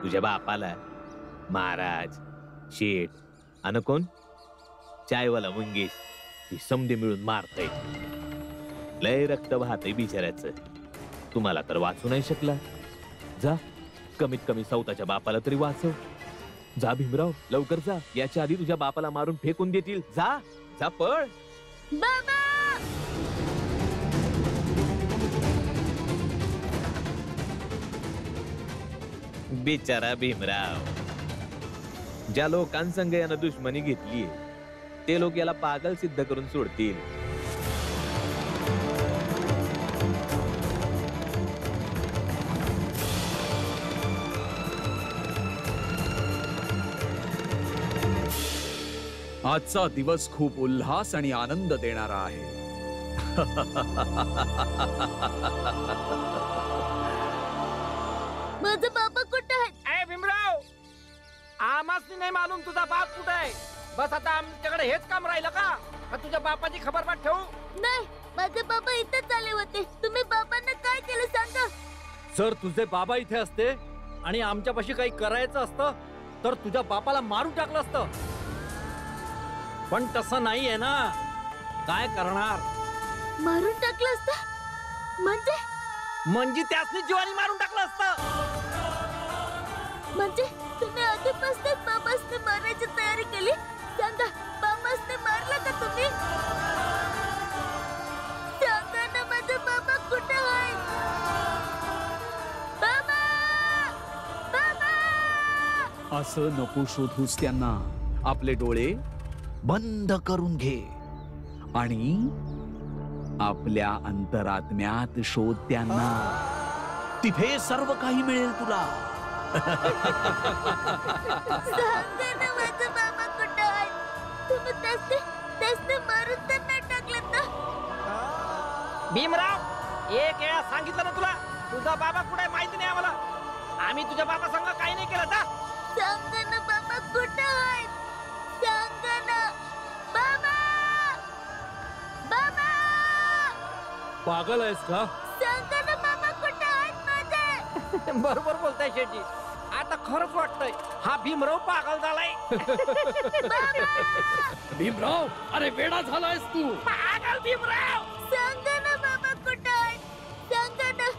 तुझ्या बापाला महाराज, शेठ आणि कोण चायवाला मंगेश ही समधे मिळून मारताय. लय रक्त वाहतय बिचाऱ्याचं. तुम्हाला तर वाचू नाही शकला. जा, कमीत कमी सौताच्या बापाला तरी वाचव. जा भीमराव, लवकर जा. याच्या आधी तुझ्या बापाला मारून फेकून देतील. जा जा, पळ. बाबा बिचारा भीमराव. ज्या लोकांसंग यानं दुश्मनी घेतली ते लोक याला पागल सिद्ध करून सोडतील. आजचा दिवस खूप उल्हास आणि आनंद देणारा आहे. माझा बाबा कुठे आहे? ए भीमराव, आम्हाच नाही मालूम तुझा बाप कुठे आहे. बस आता आमच्याकडे हेच काम राहिलं का तुझ्या बापाची खबर पाठ ठेवू? नाही, माझे बाबा इथेच आले होते. तुम्ही बाबांना काय केलं सांगा. जर तुझे बाबा इथे असते आणि आमच्यापाशी काही करायचं असतं तर तुझ्या बापाला मारून टाकलं असतं. पण तसं नाहीये ना. काय करणार? मारून टाकलं असतं म्हणजे त्यासनी जीवानी मारून टाकलं असतं. म्हणजे तुम्ही आधीपासूनच बाबासने मारायची तयारी केली. सांगा, बाबासने मारला का तुम्ही? सांगा ना, माझा बाबा कुठे आहे? बाबा, बाबा. असं नको शोधूस त्यांना. आपले डोळे बंद करून घे आणि आपल्या अंतरात्म्यात शोध त्यांना. तिथे सर्व काही मिळेल तुला. सांगा ना, माझा बाबा कुठे आहे? तुम्ही त्यासने मारून तर नाही टाकलं ना? भीमराव, एक वेळा सांगितलं ना तुला, तुझा बाबा कुठे आहे माहिती नाही आम्हाला. आम्ही तुझ्या बाबा संग काही नाही केलं का? सांगा ना, बाबा कुठे आहे? सांगा ना, बाबा, बाबा. पागल आहेस का? सांगा ना, बाबा कुठे आहेत माझे? बरोबर बोलताय शेठजी. आता खरंच वाटतंय हा भीमराव पागल झालाय. भीमराव, अरे वेडा झालायस तू. पागल भीमराव. सांगा ना, बाबा कुठे आहेत? सांगा ना,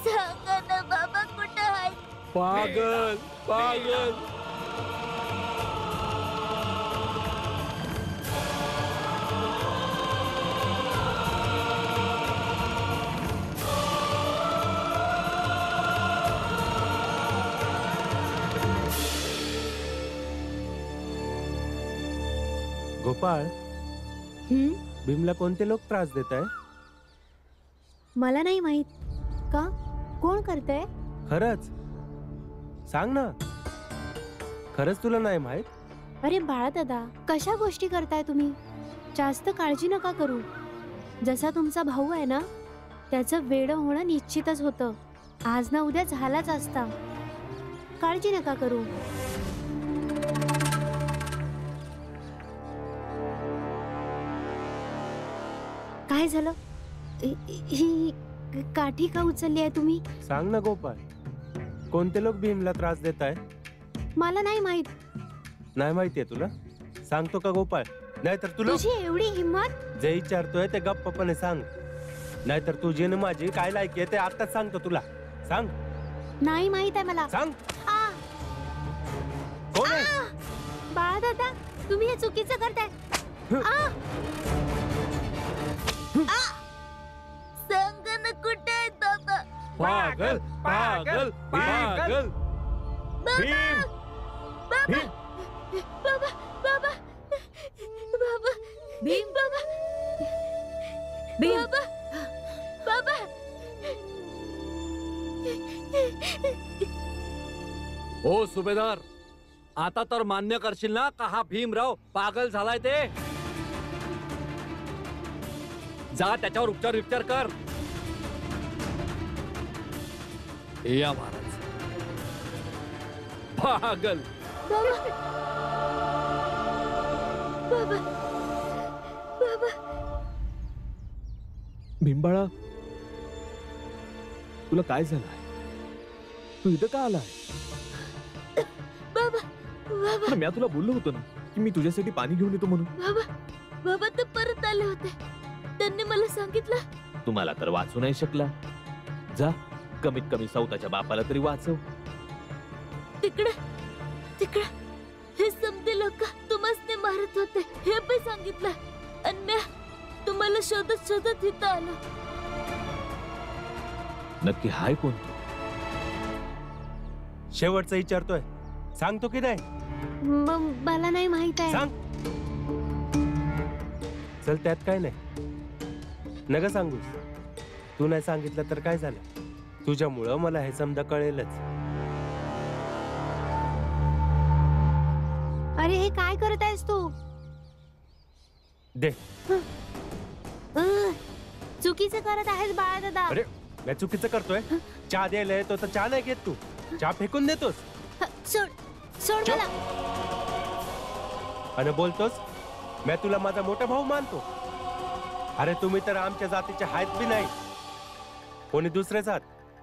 सांगा ना, बाबा कुठे आहेत? पागल पागल. गोपाळ, भीमला कोणते लोक त्रास देत आहे? मला नाही माहित. का? कोण करतंय? खरंच सांग ना. खरंच तुला नाही माहित? अरे बाळा दादा, कशा गोष्टी करताय तुम्ही? जास्त काळजी नका करू. जसा तुमचा भाऊ आहे ना, त्याचं वेडं होणं निश्चितच होतं. आज ना उद्या झालाच असता. काळजी नका करू. काय झालं? ही काठी का उचलली आहे तुम्ही? सांग ना गोपाळ, कोणते लोक भीमला त्रास देत आहे? मला नाही माहित. नाही माहितीये तुला? सांगतो का गोपाळ? नाहीतर तुला तुझी एवढी हिम्मत? जे विचारतोय ते गप्पपणे सांग. नाहीतर तुझी न माझी काय लायकी आहे ते आताच सांगतो तुला. सांग. नाही माहित आहे मला. सांग. आ, कोण आहे? बाळा दादा, तुम्ही हे चुकीचं करताय. सांगा ना, कुठे आहेत बाबा? पागल पागल पागल. भीम, बाबा, बाबा, बाबा, बाबा, भीम, बाबा, बाबा, बाबा. ओ सुभेदार, आता तर मान्य करशील ना का हा भीमराव पागल झालाय ते? जा त्याच्यावर उपचार कर. या महाराज. पागल. बाबा, बाबा, बाबा. भीमबाळा, तुला काय झालंय? तू इथं का आलाय? बाबा मी तुला बोललो होतो ना की मी तुझ्यासाठी पाणी घेऊन येतो म्हणून. बाबा बाबा तर परत आले होते. त्यांनी मला सांगितलं तुम्हाला तर वाचू नाही शकला. जा, कमीत कमी सौताच्या बापाला तरी वाचव. तिकडे तिकडे हे समजे लोक तुम्हाला मारत होते हे पण सांगितलं. आणि मी तुम्हाला शोधत शोधत इथं आलो. नक्की हाय कोण तू? शेवटचं विचारतोय, सांगतो की नाही? मला नाही माहित आहे. सांग. चल, त्यात काय नाही, नका सांगूस. तू नाही सांगितलं तर काय झालं? तुझ्यामुळं मला हे समजा कळेलच. अरे हे काय करत आहेस तू? दे. चुकीचं करत आहेस बाळा दादा. अरे, मी चुकीचं करतोय? चहा द्यायला येतो तर चहा नाही घेत तू. चहा फेकून देतोस सोड सोड चुप. मला. आणि बोलतोस मी तुला माझा मोठा भाऊ मानतो. अरे तुम्ही तर आमच्या जातीचे आहेत बी नाही, कोणी दुसरेच आहात.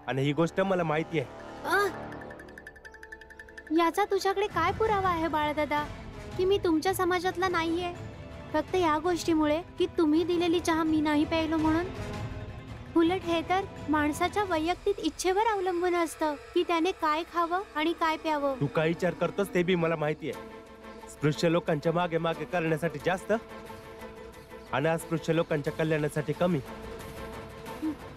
आणि ही गोष्ट मला माहिती आहे. याचा तुझ्याकडे काय पुरावा आहे बाळा दादा की मी तुमच्या समाजातला नाहीये? फक्त या गोष्टीमुळे की तुम्ही दिलेली चहा मी नाही प्यायलो म्हणून? उलट हे तर माणसाच्या वैयक्तिक इच्छेवर अवलंबून असतं की त्याने काय खावं आणि काय प्यावं. तू काय विचार करतोस ते बी मला माहिती आहे. स्पृश्य लोकांच्या मागे मागे करण्यासाठी जास्त आणि अस्पृश्य लोकांच्या कल्याणासाठी कमी.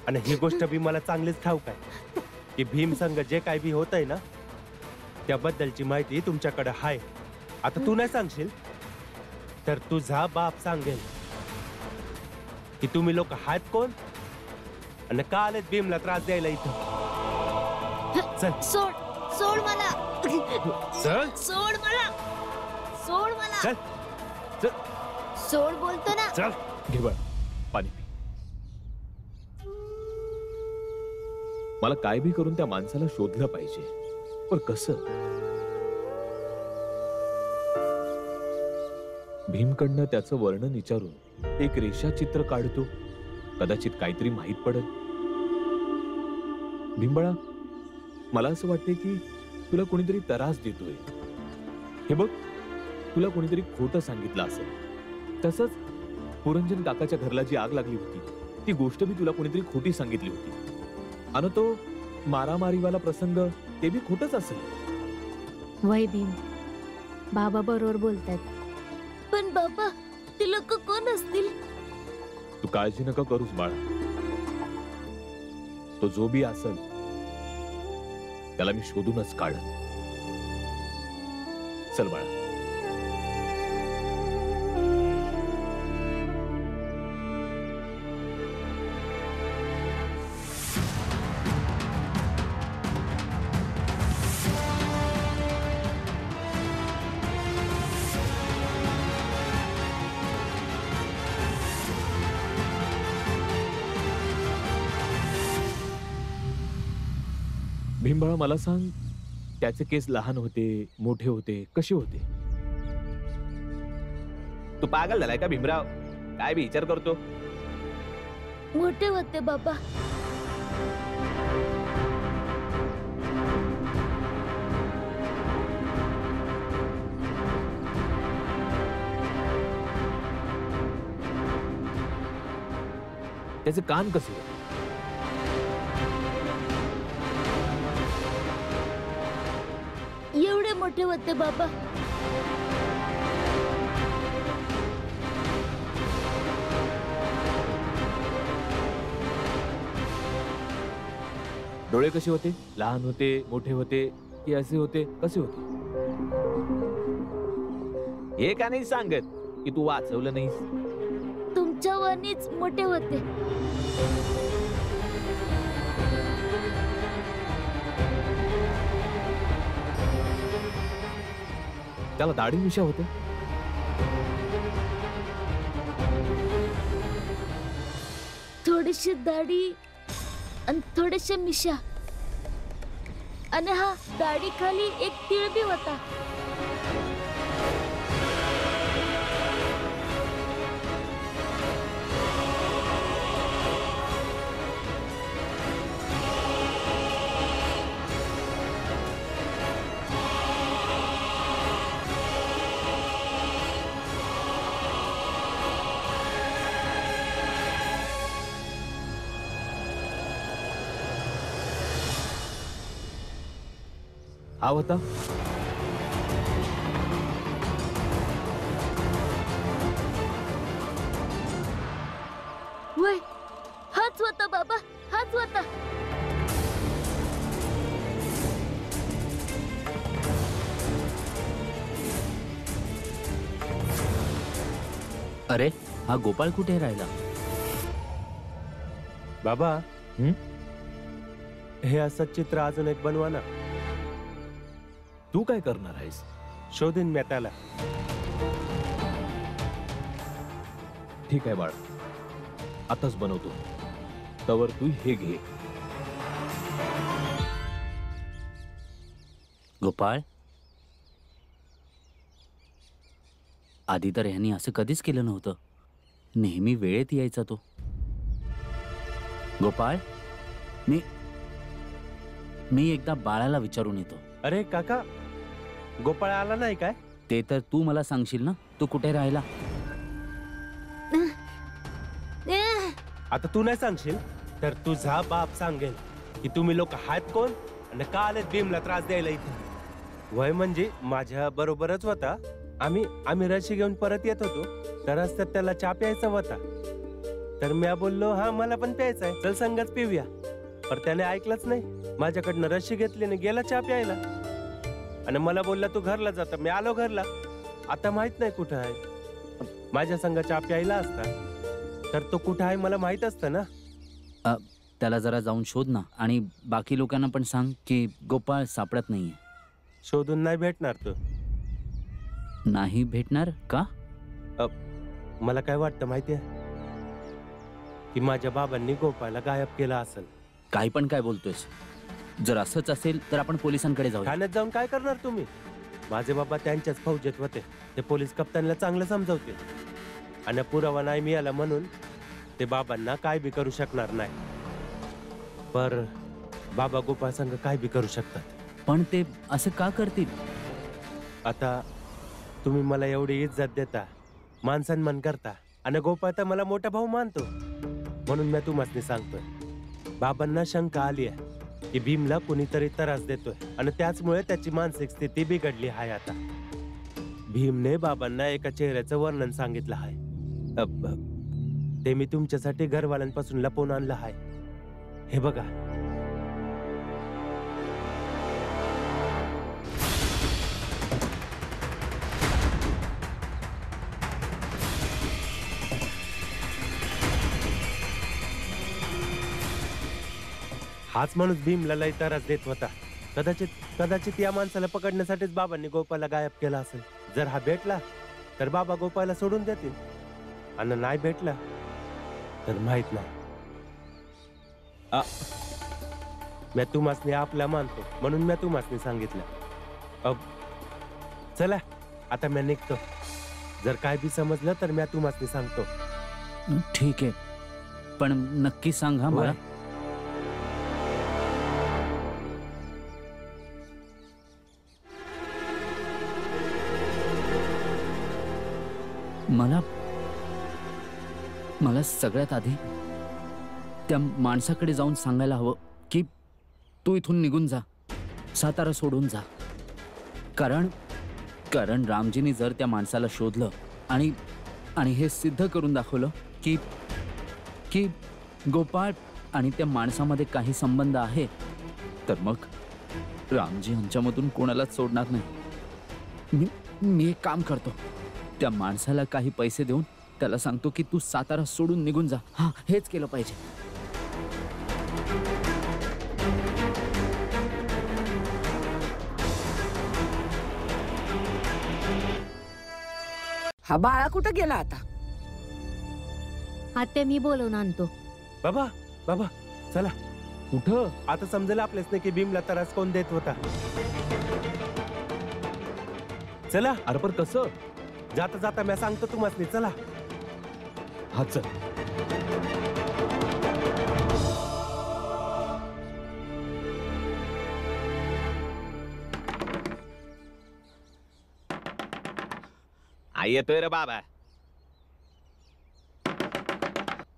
आणि ही गोष्ट बी मला चांगलीच ठाऊक आहे की भीम संघ जे काय बी होत आहे ना त्याबद्दलची माहिती तुमच्याकडे आहे. आता तू नाही सांगशील तर तुझा बाप सांगेल की तुम्ही लोक आहेत कोण आणि का आलेत भीमला त्रास द्यायला इथं. चल सोड सोड मला. चल सोड मला. सोड मला. चल चल सोड बोलतो ना. चल. घे बाळ, पाणी पी. मला काय बी करून त्या माणसाला शोधलं पाहिजे, पण कसं? भीमकडनं त्याचं वर्णन विचारून एक रेषाचित्र काढतो, कदाचित काहीतरी माहित पडल. भीमबाळा, मला असं वाटते की तुला कोणीतरी त्रास देतोय. हे बघ, तुला कोणीतरी खोटं सांगितलं असेल. तसंच पुरंजन काकाच्या घरला जी आग लागली होती ती गोष्ट बी तुला कोणीतरी खोटी सांगितली होती. आणि तो मारामारीवाला प्रसंग ते बी खोटच असेल. वय भीम, बाबा बरोबर बोलतात. पण बाबा ते लोक कोण असतील? तू काळजी नका करूस बाळा. तो जो बी असेल त्याला मी शोधूनच काढ. चल बाळा. भीमबाळा, मला सांग, त्याचे केस लहान होते, मोठे होते, कसे होते? तू पागल झालाय का भीमराव? काय बी विचार करतो? मोठे होते बाबा. त्याचे कान कसे होते? एवढे मोठे होते बाबा. डोळे कसे होते? लहान होते, मोठे होते, की असे होते? कसे होते? हे का नाही सांगत की तू वाचवलं नाहीस? तुमच्या वाणीच मोठे होते. त्याला दाढी मिशा होते? थोडीशी दाढी आणि थोडेसे मिशा. आणि हा दाढी खाली एक तीळ बी होता. हा होता. वय हाच होता बाबा, हाच होता. अरे हा गोपाळ कुठे राहिला? बाबा हं? हे असं चित्र अजून एक बनवा ना. तू काय करणार आहेस? शोधीन मी त्याला. ठीक आहे बाळ, आताच बनवतो. तवर तू हे घे. गोपाळ, आधी तर ह्यांनी असं कधीच केलं नव्हतं. नेहमी वेळेत यायचा तो. गोपाळ, मी एकदा बाळाला विचारून येतो. अरे काका, गोपाळ आला नाही काय? ते तर तू मला सांगशील ना, तू कुठे राहिला. आता तू नाही सांगशील तर तुझा बाप सांगेल की तुम्ही लोक आहेत कोण आणि का आलेत भीमला त्रास द्यायला इथे. वय म्हणजे माझ्या बरोबरच होता. आम्ही रशी घेऊन परत येत होतो तर रस्त्यात त्याला चहा प्यायचा होता. तर मी बोललो हा मला पण प्यायचा आहे, चल संगच पिऊया. पण त्याने ऐकलंच नाही. माझ्याकडनं रशी घेतली आणि गेला चहा प्यायला आणि मला बोलला तू घरला जाता. मी आलो घरला. आता माहित नाही कुठं आहे. माझ्या संग चहा प्यायला असता तर तो कुठं आहे मला माहित असतं ना. त्याला जरा जाऊन शोध ना, आणि बाकी लोकांना पण सांग की गोपाळ सापडत नाहीये. शोधून नाही भेटणार तो. नाही भेटणार का? मला काय वाटतं माहितीये की माझ्या बाबांनी गोपाळला गायब केला असेल. काही पण काय बोलतोयस? जर असंच असेल तर आपण पोलिसांकडे जाऊ. ठाण्यात जाऊन काय करणार तुम्ही? माझे बाबा त्यांच्याच फौजेत होते. ते पोलीस कप्तानला चांगलं समजावतील आणि पुरावा नाही मिळाला म्हणून ते बाबांना काय बी करू शकणार नाही. पर बाबा गोपाळ संग काय बी करू शकतात. पण ते असं का करतील? आता तुम्ही मला एवढी इज्जत देता, मान सन्मान करता आणि गोपाळ तर मला मोठा भाऊ मानतो म्हणून मी तुम्हाला सांगतोय. बाबांना शंका आली आहे की भीमला कुणीतरी त्रास देतोय आणि त्याचमुळे त्याची मानसिक स्थिती बिघडली आहे. आता भीमने बाबांना एका चेहऱ्याचं वर्णन सांगितलं आहे. ते मी तुमच्यासाठी घरवाल्यांपासून लपवून आणलं आहे. हे बघा. हाच माणूस भीमला लय त्रास देत होता. कदाचित या माणसाला पकडण्यासाठीच बाबांनी गोपाळला गायब केला असेल. जर हा भेटला तर बाबा गोपाळला सोडून देतील आणि नाही भेटला तर माहित नाही. मी तुम्हासनी आपला मानतो म्हणून मी तुम्हासनी सांगितलं. चला आता मी निघतो. जर काय बी समजलं तर मी तुम्हासनी सांगतो. ठीक आहे, पण नक्की सांग हा मला. मला सगळ्यात आधी त्या माणसाकडे जाऊन सांगायला हवं की तू इथून निघून जा, सातारा सोडून जा. कारण रामजीनी जर त्या माणसाला शोधलं आणि हे सिद्ध करून दाखवलं की गोपाळ आणि त्या माणसामध्ये काही संबंध आहे, तर मग रामजी यांच्यामधून कोणालाच सोडणार नाही. मी एक काम करतो, त्या माणसाला काही पैसे देऊन त्याला सांगतो की तू सातारा सोडून निघून जा. हा, हेच केलं पाहिजे. हा बाळा कुठं गेला आता? आत्या मी बोलवून आणतो. बाबा बाबा चला. कुठं? आता समजेल आपल्याच नाही की भीमला त्रास कोण देत होता. चला. अरे पण कसं? जाता जाता मी सांगतो तुम्हाला. चला. हा चल. आई येतोय रे बाबा.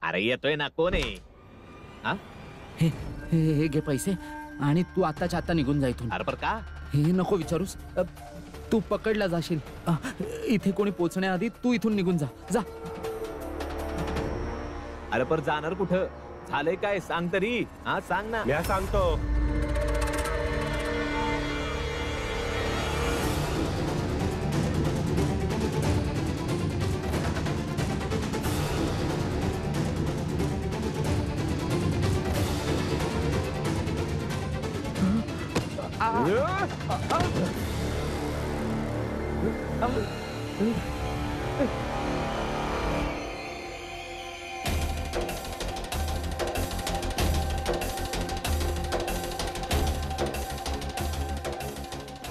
अरे येतोय ना. कोण आहे? हे घे पैसे आणि तू आताच्या आता निघून जा इथून. अरे पर का? हे नको विचारूस. तू पकडला जाशील. इथे कोणी पोचण्याआधी तू इथून निघून जा. जा. अरे पर जाणार कुठं? झालंय काय सांग तरी. हा सांग ना. मी सांगतो.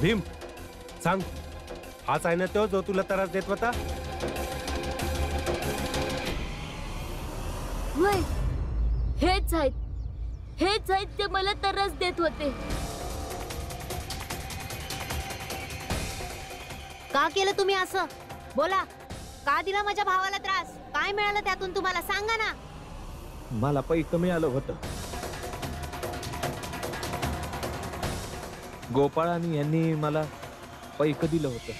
भीम सांग, हाच आहे ना तो जो तुला त्रास देत होता? वय हेच आहेत ते मला त्रास देत होते. का केलं तुम्ही असं? बोला, का दिला माझ्या भावाला त्रास? काय मिळालं त्यातून तुम्हाला? सांगा ना. मला पैक मिळालं होतं. गोपाळ आणि यांनी मला पैक दिलं होतं,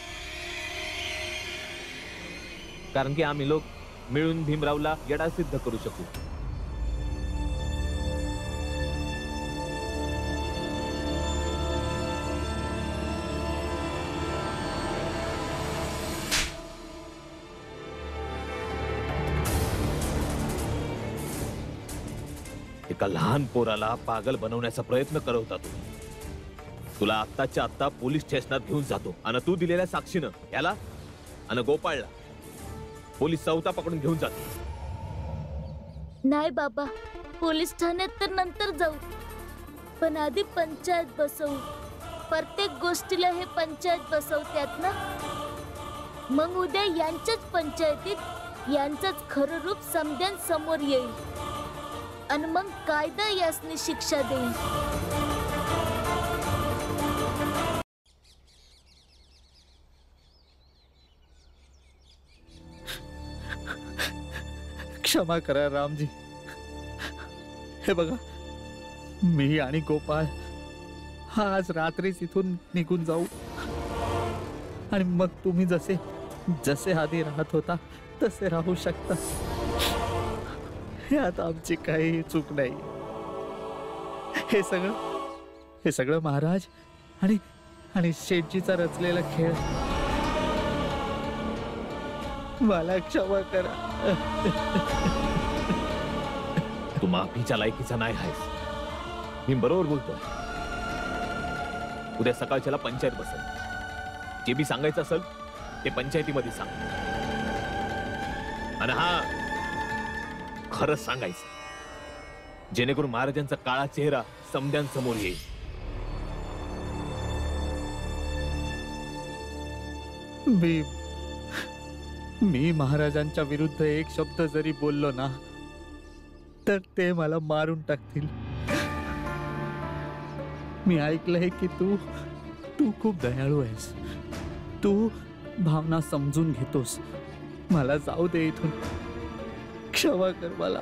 कारण की आम्ही लोक मिळून भीमरावला येडा सिद्ध करू शकू. एका लहान पोराला पागल बनवण्याचा प्रयत्न करत होता तू. तुला आत्ताच्या आत्ता पोलीस स्टेशनात घेऊन जातो आणि तू दिलेल्या साक्षीनं याला आणि गोपाळला पोलीस चौथा पकडून घेऊन जातो. नाही बाबा, पोलीस ठाण्यात तर नंतर जाऊ, पण आधी पंचायत बसवू. प्रत्येक गोष्टीला हे पंचायत बसवतात ना. मग उद्या यांच्याच पंचायतीत यांचंच खरं रूप समोर येईल आणि मग कायदा यासनी शिक्षा देईल. क्षमा करा रामजी. हे बघा, मी आणि गोपाळ आज रात्रीच इथून निघून जाऊ आणि मग तुम्ही जसे जसे आधी राहत होता तसे राहू शकता. यात आमची काही चूक नाही. हे सगळं महाराज आणि शेठजीचा रचलेला खेळ. मला क्षमा करा. तू माफीच्या लायकीचा नाही आहेस. मी बरोबर बोलतोय. उद्या सकाळच्याला पंचायत बसेल. जे बी सांगायचं असेल ते पंचायतीमध्ये सांग. आणि हा खरंच सांगायचं, जेणेकरून महाराजांचा काळा चेहरा समद्यांसमोर येईल. मी महाराजांच्या विरुद्ध एक शब्द जरी बोललो ना तर ते मला मारून टाकतील. मी ऐकलंय की तू खूप दयाळू आहेस. तू भावना समजून घेतोस. मला जाऊ दे इथून. क्षमा कर मला.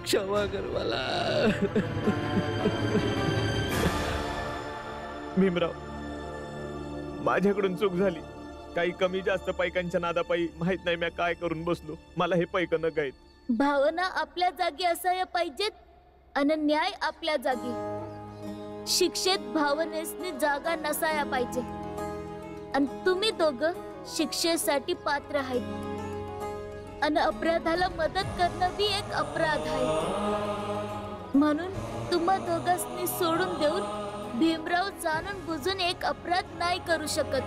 क्षमा कर मला. भीमराव, माझ्याकडून चूक झाली. काही कमी जास्त पैकांच्या नादापायी माहित नाही मी काय करून बसलो. मला हे पैक न गायत. भावना आपल्या जागी असायला पाहिजेत आणि न्याय आपल्या जागी. शिक्षेत भावनेसनी जागा नसाया पाहिजे. आणि तुम्ही दोघं शिक्षेसाठी पात्र आहेत आणि अपराधाला मदत करणं भी एक अपराध आहे. म्हणून तुम्हा दोघांनी सोडून देऊन भीमराव जाणून बुजून एक अपराध नाही करू शकत.